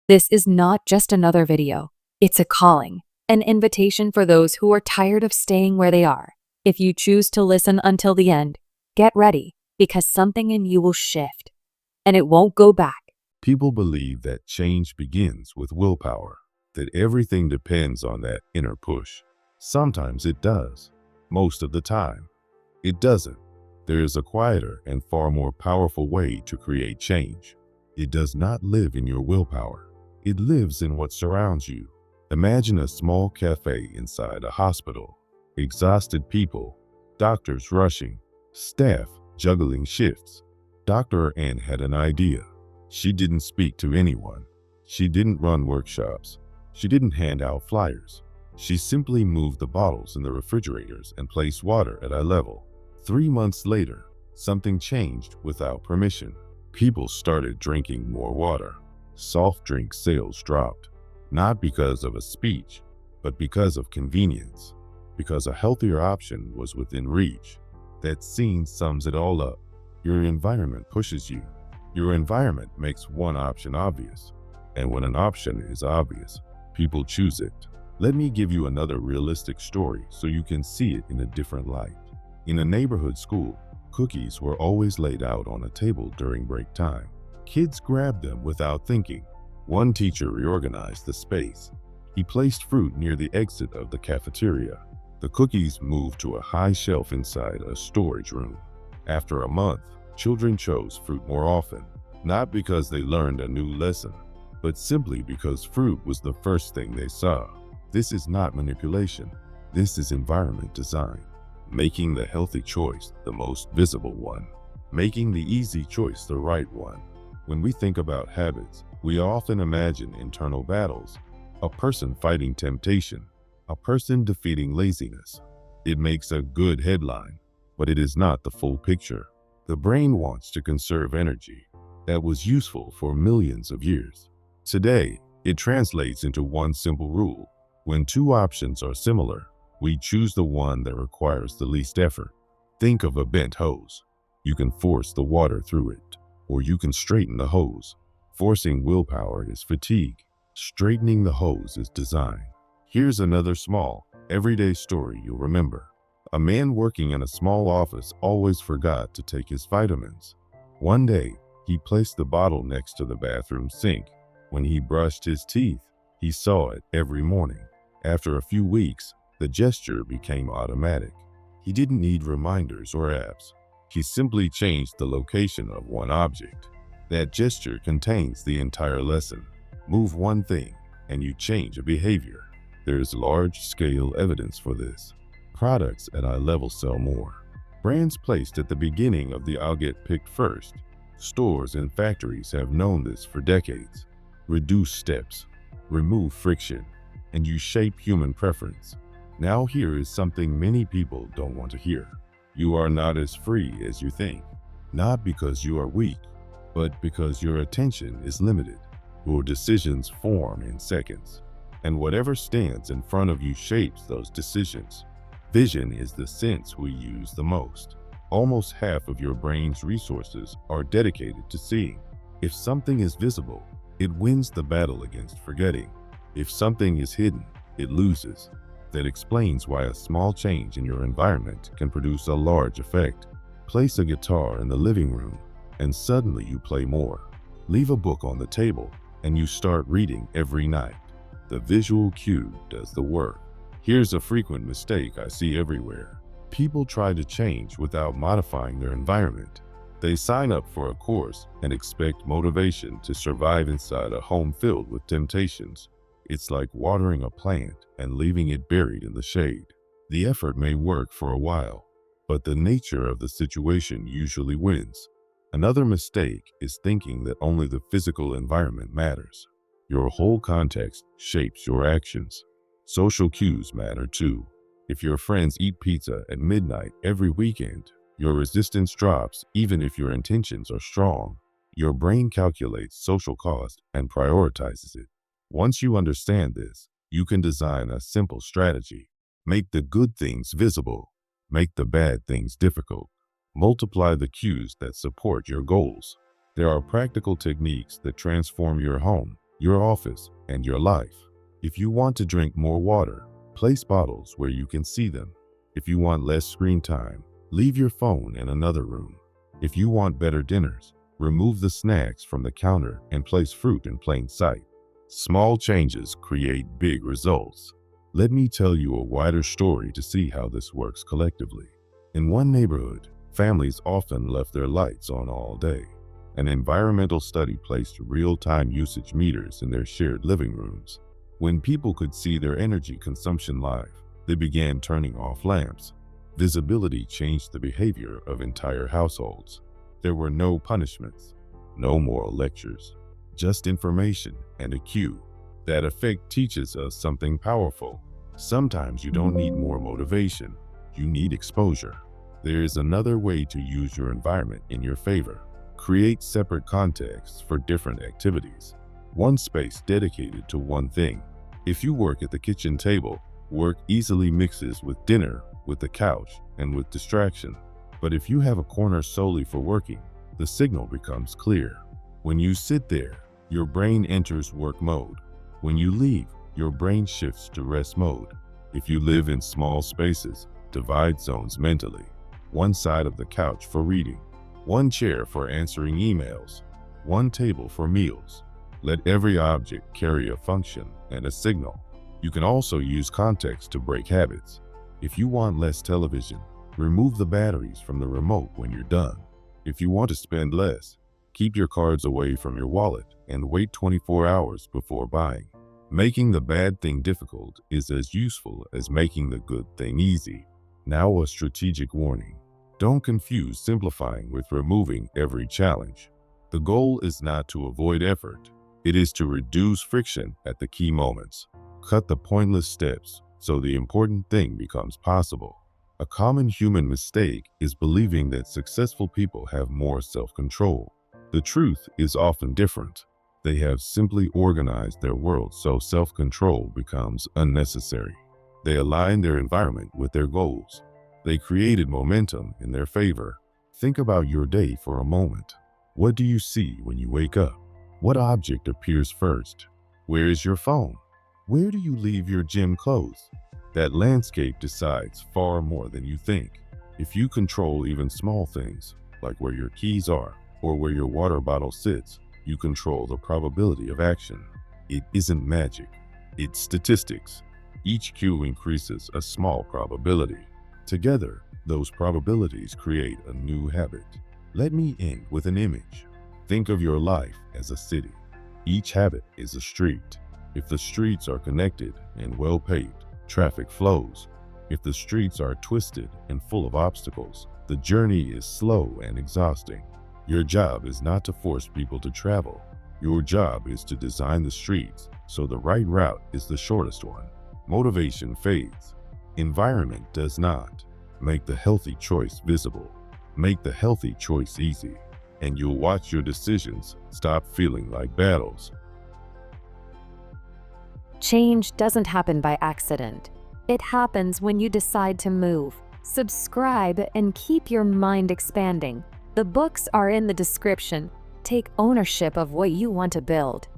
This is not just another video. It's a calling, an invitation for those who are tired of staying where they are. If you choose to listen until the end, get ready, because something in you will shift, and it won't go back. People believe that change begins with willpower, that everything depends on that inner push. Sometimes it does. Most of the time, it doesn't. There is a quieter and far more powerful way to create change. It does not live in your willpower. It lives in what surrounds you. Imagine a small cafe inside a hospital. Exhausted people, doctors rushing, staff juggling shifts. Dr. Ann had an idea. She didn't speak to anyone. She didn't run workshops. She didn't hand out flyers. She simply moved the bottles in the refrigerators and placed water at eye level. 3 months later, something changed without permission. People started drinking more water. Soft drink sales dropped, not because of a speech, but because of convenience, because a healthier option was within reach. That scene sums it all up. Your environment pushes you. Your environment makes one option obvious. And when an option is obvious, people choose it. Let me give you another realistic story so you can see it in a different light. In a neighborhood school, cookies were always laid out on a table during break time. Kids grabbed them without thinking. One teacher reorganized the space. He placed fruit near the exit of the cafeteria. The cookies moved to a high shelf inside a storage room. After a month, children chose fruit more often, not because they learned a new lesson, but simply because fruit was the first thing they saw. This is not manipulation. This is environment design. Making the healthy choice the most visible one. Making the easy choice the right one. When we think about habits, we often imagine internal battles, a person fighting temptation, a person defeating laziness. It makes a good headline, but it is not the full picture. The brain wants to conserve energy that was useful for millions of years. Today, it translates into one simple rule. When two options are similar, we choose the one that requires the least effort. Think of a bent hose. You can force the water through it, or you can straighten the hose. Forcing willpower is fatigue. Straightening the hose is design. Here's another small, everyday story you'll remember. A man working in a small office always forgot to take his vitamins. One day, he placed the bottle next to the bathroom sink. When he brushed his teeth, he saw it every morning. After a few weeks, the gesture became automatic. He didn't need reminders or apps. He simply changed the location of one object. That gesture contains the entire lesson. Move one thing, and you change a behavior. There's large-scale evidence for this. Products at eye level sell more. Brands placed at the beginning of the "I'll get picked first." Stores and factories have known this for decades. Reduce steps, remove friction, and you shape human preference. Now here is something many people don't want to hear. You are not as free as you think. Not because you are weak, but because your attention is limited. Your decisions form in seconds, and whatever stands in front of you shapes those decisions. Vision is the sense we use the most. Almost half of your brain's resources are dedicated to seeing. If something is visible, it wins the battle against forgetting. If something is hidden, it loses. That explains why a small change in your environment can produce a large effect. Place a guitar in the living room, and suddenly you play more. Leave a book on the table, and you start reading every night. The visual cue does the work. Here's a frequent mistake I see everywhere. People try to change without modifying their environment. They sign up for a course and expect motivation to survive inside a home filled with temptations. It's like watering a plant and leaving it buried in the shade. The effort may work for a while, but the nature of the situation usually wins. Another mistake is thinking that only the physical environment matters. Your whole context shapes your actions. Social cues matter too. If your friends eat pizza at midnight every weekend, your resistance drops even if your intentions are strong. Your brain calculates social cost and prioritizes it. Once you understand this, you can design a simple strategy. Make the good things visible. Make the bad things difficult. Multiply the cues that support your goals. There are practical techniques that transform your home. your office, and your life. If you want to drink more water, place bottles where you can see them. If you want less screen time, leave your phone in another room. If you want better dinners, remove the snacks from the counter and place fruit in plain sight. Small changes create big results. Let me tell you a wider story to see how this works collectively. In one neighborhood, families often left their lights on all day. An environmental study placed real-time usage meters in their shared living rooms. When people could see their energy consumption live, they began turning off lamps. Visibility changed the behavior of entire households. There were no punishments, no moral lectures, just information and a cue. That effect teaches us something powerful. Sometimes you don't need more motivation, you need exposure. There is another way to use your environment in your favor. Create separate contexts for different activities. One space dedicated to one thing. If you work at the kitchen table, work easily mixes with dinner, with the couch, and with distraction. But if you have a corner solely for working, the signal becomes clear. When you sit there, your brain enters work mode. When you leave, your brain shifts to rest mode. If you live in small spaces, divide zones mentally. One side of the couch for reading, one chair for answering emails, one table for meals. Let every object carry a function and a signal. You can also use context to break habits. If you want less television, remove the batteries from the remote when you're done. If you want to spend less, keep your cards away from your wallet and wait 24 hours before buying. Making the bad thing difficult is as useful as making the good thing easy. Now a strategic warning. Don't confuse simplifying with removing every challenge. The goal is not to avoid effort. It is to reduce friction at the key moments. Cut the pointless steps so the important thing becomes possible. A common human mistake is believing that successful people have more self-control. The truth is often different. They have simply organized their world so self-control becomes unnecessary. They aligned their environment with their goals. They created momentum in their favor. Think about your day for a moment. What do you see when you wake up? What object appears first? Where is your phone? Where do you leave your gym clothes? That landscape decides far more than you think. If you control even small things, like where your keys are or where your water bottle sits, you control the probability of action. It isn't magic, it's statistics. Each cue increases a small probability. Together, those probabilities create a new habit. Let me end with an image. Think of your life as a city. Each habit is a street. If the streets are connected and well paved, traffic flows. If the streets are twisted and full of obstacles, the journey is slow and exhausting. Your job is not to force people to travel. Your job is to design the streets so the right route is the shortest one. Motivation fades. Environment does not. Make the healthy choice visible. Make the healthy choice easy. And you'll watch your decisions stop feeling like battles. Change doesn't happen by accident. It happens when you decide to move. Subscribe and keep your mind expanding. The books are in the description. Take ownership of what you want to build.